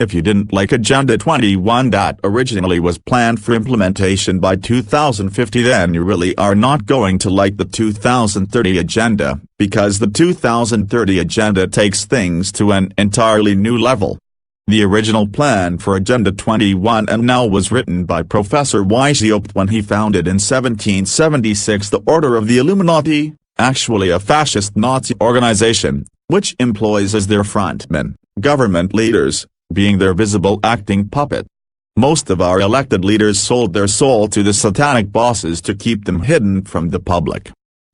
If you didn't like Agenda 21 that originally was planned for implementation by 2050, then you really are not going to like the 2030 agenda, because the 2030 agenda takes things to an entirely new level. The original plan for Agenda 21 and now was written by Professor Weishaupt when he founded in 1776 the Order of the Illuminati, actually a fascist Nazi organization, which employs as their frontmen, government leaders, being their visible acting puppet. Most of our elected leaders sold their soul to the satanic bosses to keep them hidden from the public.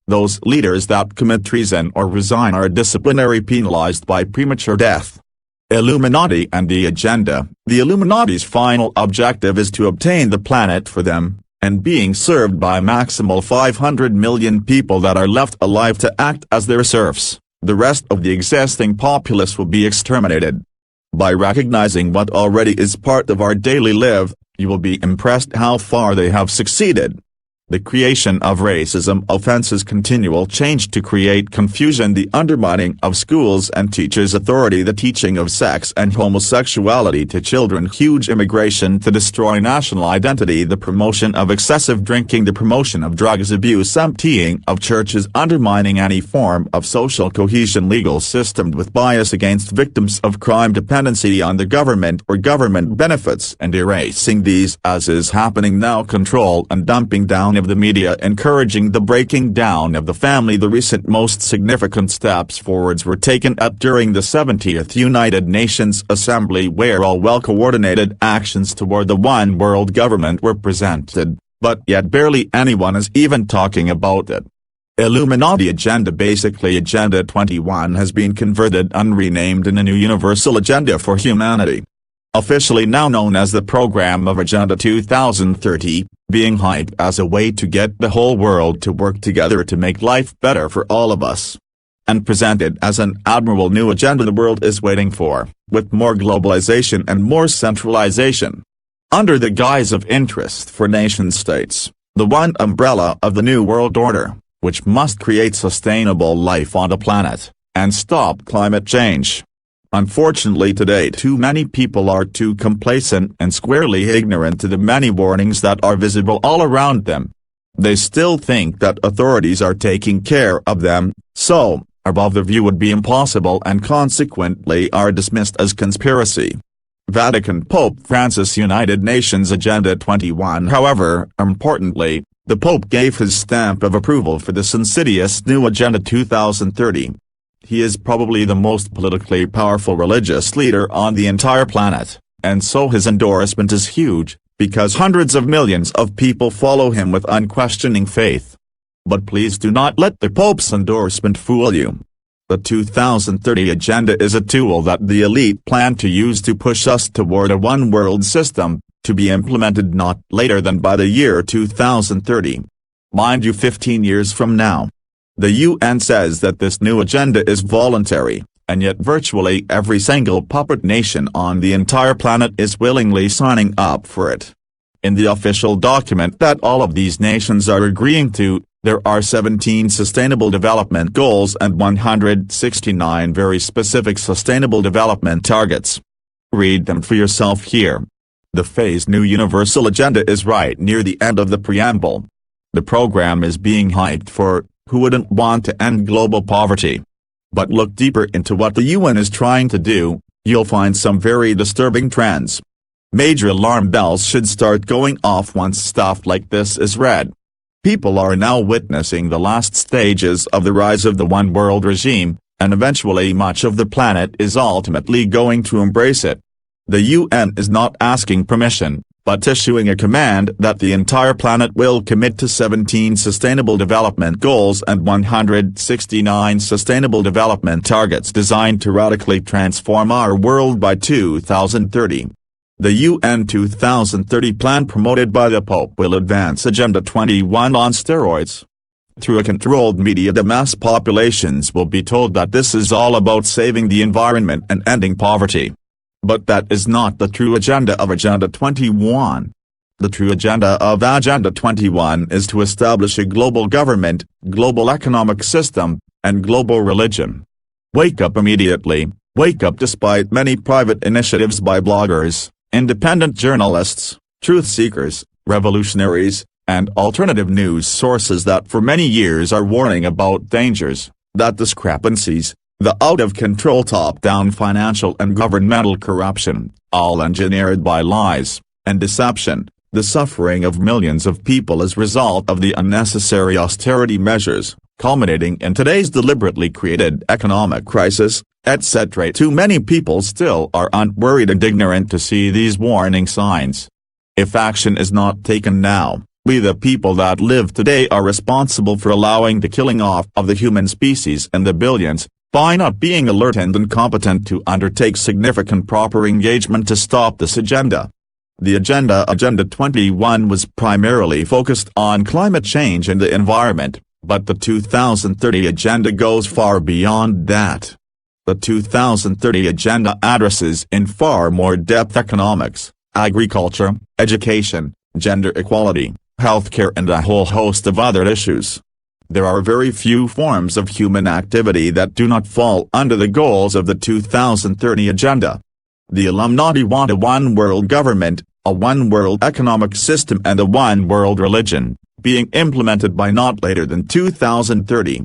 Those leaders that commit treason or resign are disciplinarily penalized by premature death. Illuminati and the agenda. The Illuminati's final objective is to obtain the planet for them, and being served by maximal 500 million people that are left alive to act as their serfs. The rest of the existing populace will be exterminated. By recognizing what already is part of our daily life, you will be impressed how far they have succeeded. The creation of racism offenses, continual change to create confusion, the undermining of schools and teachers' authority, the teaching of sex and homosexuality to children, huge immigration to destroy national identity, the promotion of excessive drinking, the promotion of drugs abuse, emptying of churches, undermining any form of social cohesion, legal system with bias against victims of crime, dependency on the government or government benefits and erasing these, as is happening now, control and dumping down of the media, encouraging the breaking down of the family. The recent most significant steps forwards were taken up during the 70th United Nations Assembly, where all well-coordinated actions toward the one world government were presented, but yet barely anyone is even talking about it. Illuminati agenda. Basically, Agenda 21 has been converted and renamed in a new universal agenda for humanity. Officially now known as the Program of Agenda 2030, being hyped as a way to get the whole world to work together to make life better for all of us. And presented as an admirable new agenda the world is waiting for, with more globalization and more centralization. Under the guise of interest for nation-states, the one umbrella of the New World Order, which must create sustainable life on the planet, and stop climate change. Unfortunately today too many people are too complacent and squarely ignorant to the many warnings that are visible all around them. They still think that authorities are taking care of them, so, above the view would be impossible, and consequently are dismissed as conspiracy. Vatican Pope Francis. United Nations Agenda 21. However, importantly, the Pope gave his stamp of approval for this insidious new Agenda 2030. He is probably the most politically powerful religious leader on the entire planet, and so his endorsement is huge, because hundreds of millions of people follow him with unquestioning faith. But please do not let the Pope's endorsement fool you. The 2030 agenda is a tool that the elite plan to use to push us toward a one-world system, to be implemented not later than by the year 2030. Mind you, 15 years from now. The UN says that this new agenda is voluntary, and yet virtually every single puppet nation on the entire planet is willingly signing up for it. In the official document that all of these nations are agreeing to, there are 17 Sustainable Development Goals and 169 very specific Sustainable Development Targets. Read them for yourself here. The phased new universal agenda is right near the end of the preamble. The program is being hyped for who wouldn't want to end global poverty. But look deeper into what the UN is trying to do, you'll find some very disturbing trends. Major alarm bells should start going off once stuff like this is read. People are now witnessing the last stages of the rise of the one world regime, and eventually much of the planet is ultimately going to embrace it. The UN is not asking permission, but issuing a command that the entire planet will commit to 17 Sustainable Development Goals and 169 Sustainable Development Targets designed to radically transform our world by 2030. The UN 2030 plan promoted by the Pope will advance Agenda 21 on steroids. Through a controlled media, the mass populations will be told that this is all about saving the environment and ending poverty. But that is not the true agenda of Agenda 21. The true agenda of Agenda 21 is to establish a global government, global economic system, and global religion. Wake up immediately, wake up despite many private initiatives by bloggers, independent journalists, truth seekers, revolutionaries, and alternative news sources that for many years are warning about dangers, that discrepancies, the out-of-control top-down financial and governmental corruption, all engineered by lies and deception, the suffering of millions of people as a result of the unnecessary austerity measures, culminating in today's deliberately created economic crisis, etc. Too many people still are unworried and ignorant to see these warning signs. If action is not taken now, we the people that live today are responsible for allowing the killing off of the human species in the billions, by not being alert and incompetent to undertake significant proper engagement to stop this agenda. The Agenda 21 was primarily focused on climate change and the environment, but the 2030 Agenda goes far beyond that. The 2030 Agenda addresses in far more depth economics, agriculture, education, gender equality, healthcare and a whole host of other issues. There are very few forms of human activity that do not fall under the goals of the 2030 Agenda. The Illuminati want a one-world government, a one-world economic system and a one-world religion, being implemented by not later than 2030.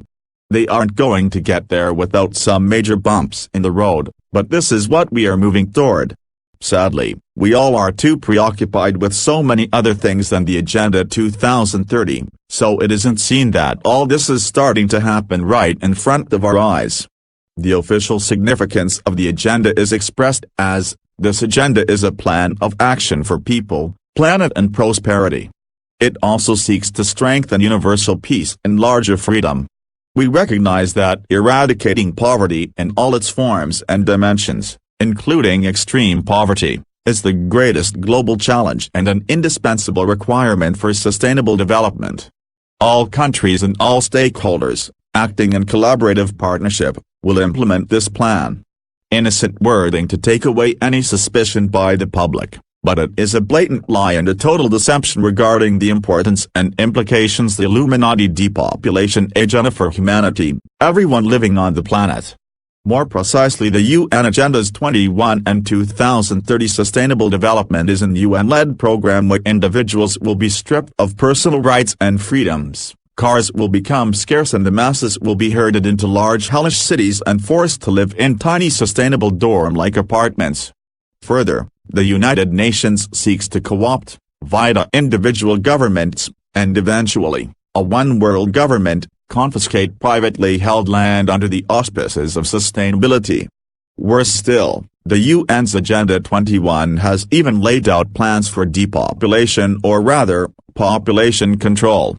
They aren't going to get there without some major bumps in the road, but this is what we are moving toward. Sadly, we all are too preoccupied with so many other things than the Agenda 2030, so it isn't seen that all this is starting to happen right in front of our eyes. The official significance of the agenda is expressed as, this agenda is a plan of action for people, planet and prosperity. It also seeks to strengthen universal peace and larger freedom. We recognize that eradicating poverty in all its forms and dimensions, including extreme poverty, is the greatest global challenge and an indispensable requirement for sustainable development. All countries and all stakeholders, acting in collaborative partnership, will implement this plan. Innocent wording to take away any suspicion by the public, but it is a blatant lie and a total deception regarding the importance and implications the Illuminati depopulation agenda for humanity, everyone living on the planet. More precisely, the UN Agendas 21 and 2030 Sustainable Development is an UN-led program where individuals will be stripped of personal rights and freedoms, cars will become scarce and the masses will be herded into large hellish cities and forced to live in tiny sustainable dorm-like apartments. Further, the United Nations seeks to co-opt, via individual governments, and eventually, a one-world government, confiscate privately held land under the auspices of sustainability. Worse still, the UN's Agenda 21 has even laid out plans for depopulation or rather, population control.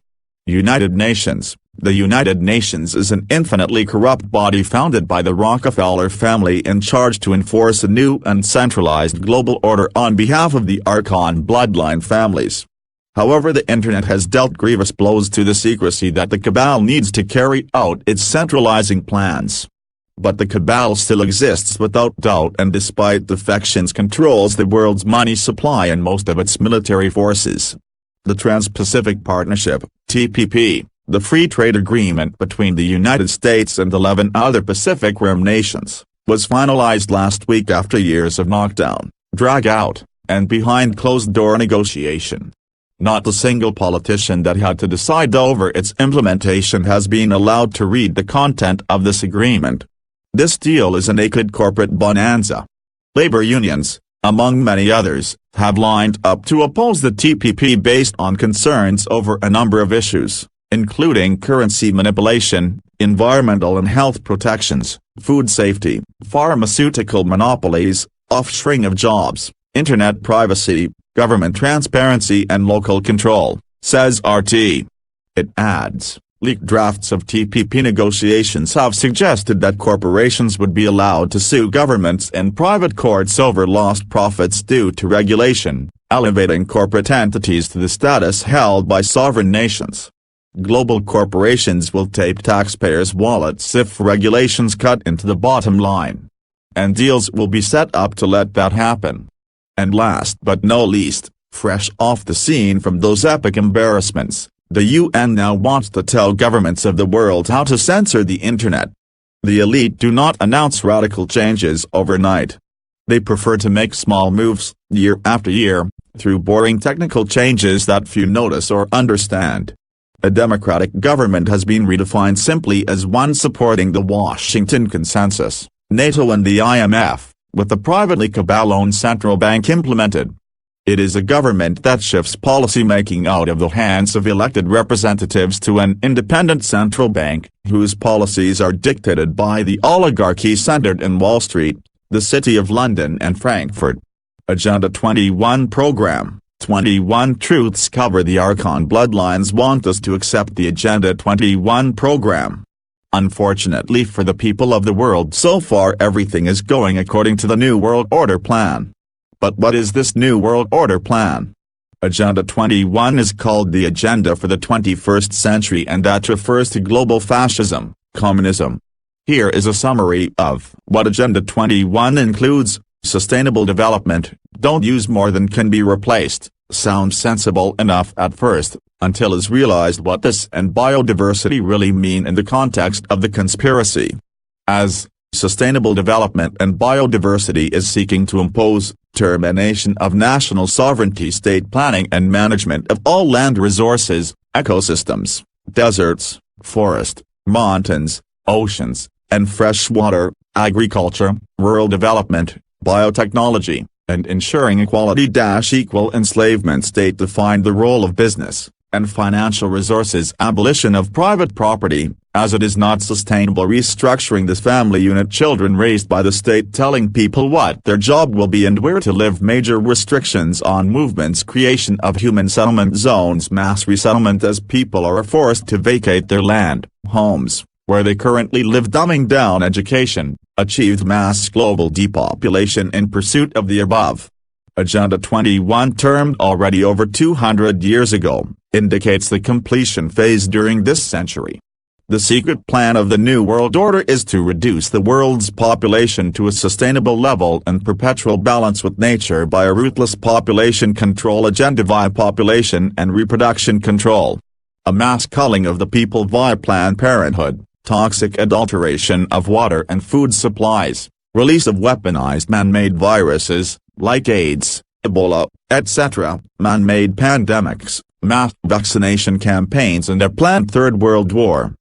United Nations. The United Nations is an infinitely corrupt body founded by the Rockefeller family in charge to enforce a new and centralized global order on behalf of the Archon bloodline families. However, the Internet has dealt grievous blows to the secrecy that the cabal needs to carry out its centralizing plans. But the cabal still exists without doubt, and despite defections controls the world's money supply and most of its military forces. The Trans-Pacific Partnership, TPP, the free trade agreement between the United States and 11 other Pacific Rim nations, was finalized last week after years of knockdown, drag-out, and behind-closed-door negotiation. Not a single politician that had to decide over its implementation has been allowed to read the content of this agreement. This deal is a naked corporate bonanza. Labor unions, among many others, have lined up to oppose the TPP based on concerns over a number of issues, including currency manipulation, environmental and health protections, food safety, pharmaceutical monopolies, offshoring of jobs, internet privacy, government transparency and local control, says RT. It adds, leaked drafts of TPP negotiations have suggested that corporations would be allowed to sue governments in private courts over lost profits due to regulation, elevating corporate entities to the status held by sovereign nations. Global corporations will tape taxpayers' wallets if regulations cut into the bottom line. And deals will be set up to let that happen. And last but not least, fresh off the scene from those epic embarrassments, the UN now wants to tell governments of the world how to censor the Internet. The elite do not announce radical changes overnight. They prefer to make small moves, year after year, through boring technical changes that few notice or understand. A democratic government has been redefined simply as one supporting the Washington Consensus, NATO and the IMF, with the privately cabal-owned central bank implemented. It is a government that shifts policy-making out of the hands of elected representatives to an independent central bank, whose policies are dictated by the oligarchy centered in Wall Street, the City of London and Frankfurt. Agenda 21 Program. 21 Truths cover the Archon bloodlines want us to accept the Agenda 21 program. Unfortunately for the people of the world, so far everything is going according to the New World Order plan. But what is this New World Order plan? Agenda 21 is called the Agenda for the 21st Century, and that refers to global fascism, communism. Here is a summary of what Agenda 21 includes. Sustainable development. Don't use more than can be replaced. Sounds sensible enough at first, until is realized what this and biodiversity really mean in the context of the conspiracy. As sustainable development and biodiversity is seeking to impose termination of national sovereignty, state planning and management of all land resources, ecosystems, deserts, forest, mountains, oceans, and freshwater, agriculture, rural development, biotechnology, and ensuring equality-equal enslavement. State defined the role of business and financial resources. Abolition of private property, as it is not sustainable. Restructuring this family unit. Children raised by the state telling people what their job will be and where to live. Major restrictions on movements. Creation of human settlement zones. Mass resettlement as people are forced to vacate their land, homes, where they currently live. Dumbing down education. Achieved mass global depopulation in pursuit of the above. Agenda 21, termed already over 200 years ago, indicates the completion phase during this century. The secret plan of the New World Order is to reduce the world's population to a sustainable level and perpetual balance with nature by a ruthless population control agenda via population and reproduction control. A mass culling of the people via Planned Parenthood. Toxic adulteration of water and food supplies, release of weaponized man-made viruses, like AIDS, Ebola, etc., man-made pandemics, mass vaccination campaigns and a planned Third World War.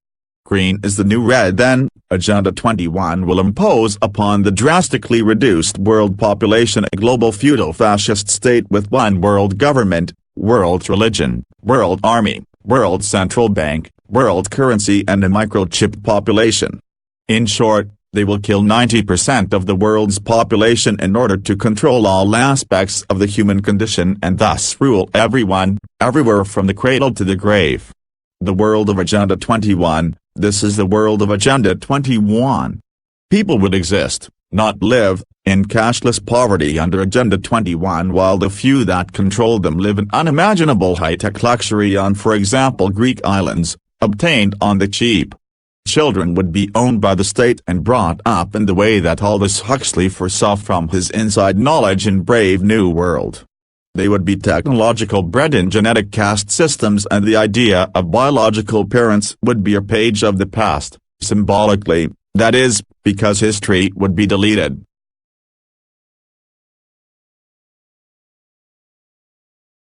Green is the new red. Then, Agenda 21 will impose upon the drastically reduced world population a global feudal-fascist state with one world government, world religion, world army, world central bank, world currency and a microchipped population. In short, they will kill 90% of the world's population in order to control all aspects of the human condition and thus rule everyone, everywhere from the cradle to the grave. The world of Agenda 21, this is the world of Agenda 21. People would exist, not live, in cashless poverty under Agenda 21, while the few that control them live in unimaginable high-tech luxury on, for example, Greek islands, obtained on the cheap. Children would be owned by the state and brought up in the way that Aldous Huxley foresaw from his inside knowledge in Brave New World. They would be technological bred in genetic caste systems, and the idea of biological parents would be a page of the past, symbolically, that is, because history would be deleted.